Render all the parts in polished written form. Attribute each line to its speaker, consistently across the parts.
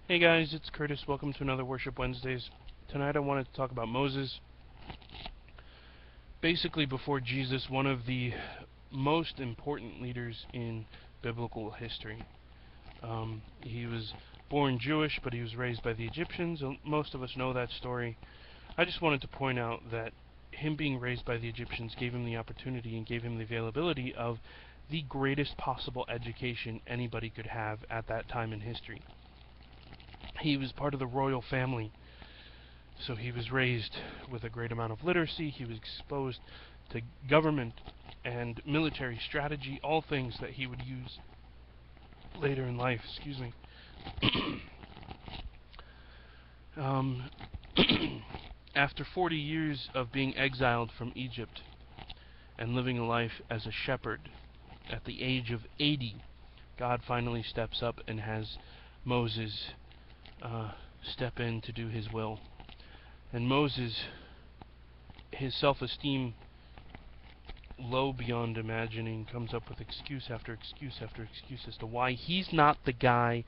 Speaker 1: Hey guys, it's Curtis. Welcome to another Worship Wednesdays. Tonight I wanted to talk about Moses. Basically, before Jesus, one of the most important leaders in biblical history. He was born Jewish, but he was raised by the Egyptians. Most of us know that story. I just wanted to point out that him being raised by the Egyptians gave him the opportunity and gave him the availability of the greatest possible education anybody could have at that time in history. He was part of the royal family, so he was raised with a great amount of literacy. He was exposed to government and military strategy, all things that he would use later in life. Excuse me. um, After 40 years of being exiled from Egypt and living a life as a shepherd, at the age of 80, God finally steps up and has Moses step in to do his will. And Moses, his self-esteem low beyond imagining, comes up with excuse after excuse after excuse as to why he's not the guy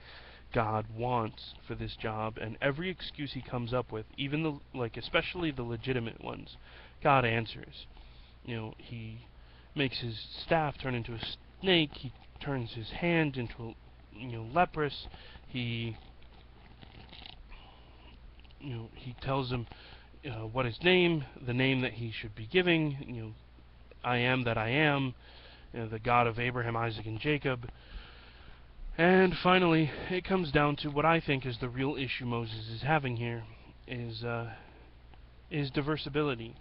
Speaker 1: God wants for this job. And every excuse he comes up with, even especially the legitimate ones, God answers. He makes his staff turn into a snake. He turns his hand into leprous. He tells him what his name, the name that he should be giving. I am that I am, the God of Abraham, Isaac, and Jacob. And finally, it comes down to what I think is the real issue Moses is having here, is diversability.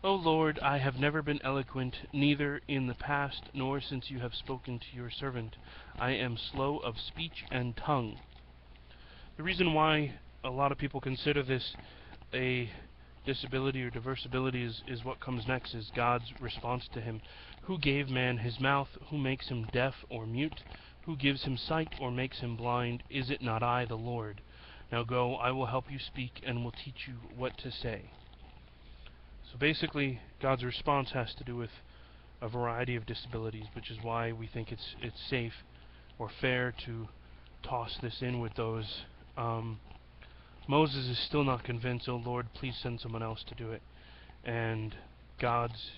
Speaker 1: O Lord, I have never been eloquent, neither in the past nor since you have spoken to your servant. I am slow of speech and tongue. The reason why a lot of people consider this a disability or diversability is what comes next, is God's response to him. Who gave man his mouth? Who makes him deaf or mute? Who gives him sight or makes him blind? Is it not I, the Lord? Now go, I will help you speak and will teach you what to say. So basically, God's response has to do with a variety of disabilities, which is why we think it's safe or fair to toss this in with those. Moses is still not convinced. Oh Lord, please send someone else to do it. And God's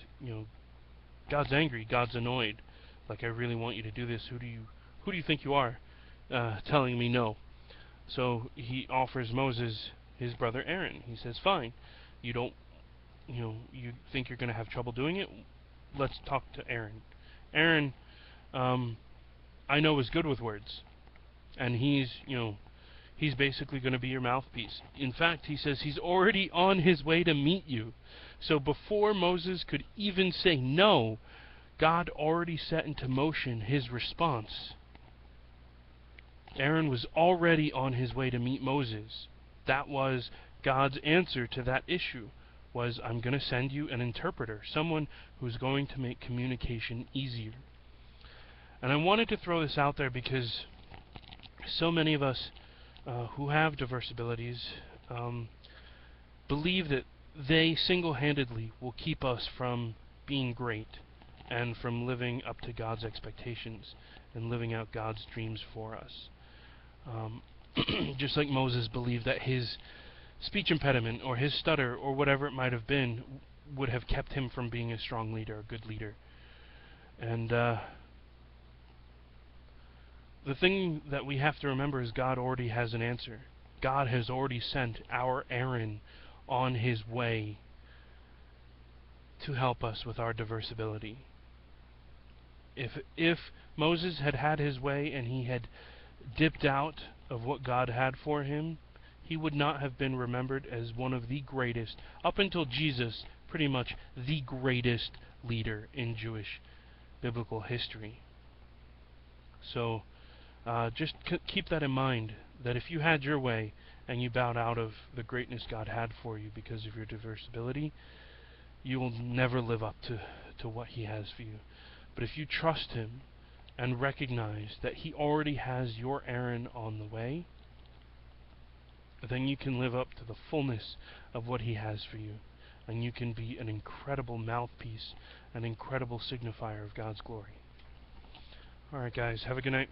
Speaker 1: angry. God's annoyed. Like, I really want you to do this. Who do you think you are, telling me no? So he offers Moses his brother Aaron. He says, fine. You think you're going to have trouble doing it? Let's talk to Aaron. Aaron, I know, is good with words, and he's basically going to be your mouthpiece. In fact, he says he's already on his way to meet you. So before Moses could even say no, God already set into motion his response. Aaron was already on his way to meet Moses. That was God's answer to that issue, was, I'm going to send you an interpreter, someone who's going to make communication easier. And I wanted to throw this out there because so many of us who have diverse abilities believe that they single-handedly will keep us from being great and from living up to God's expectations and living out God's dreams for us. Just like Moses believed that his speech impediment or his stutter or whatever it might have been would have kept him from being a strong leader, a good leader. And the thing that we have to remember is God already has an answer. God has already sent our Aaron on his way to help us with our diversability. If Moses had had his way and he had dipped out of what God had for him, he would not have been remembered as one of the greatest, up until Jesus, pretty much the greatest leader in Jewish biblical history. So just keep that in mind, that if you had your way and you bowed out of the greatness God had for you because of your diversability, you will never live up to what he has for you. But if you trust him and recognize that he already has your Aaron on the way, then you can live up to the fullness of what he has for you, and you can be an incredible mouthpiece, an incredible signifier of God's glory. Alright guys, have a good night.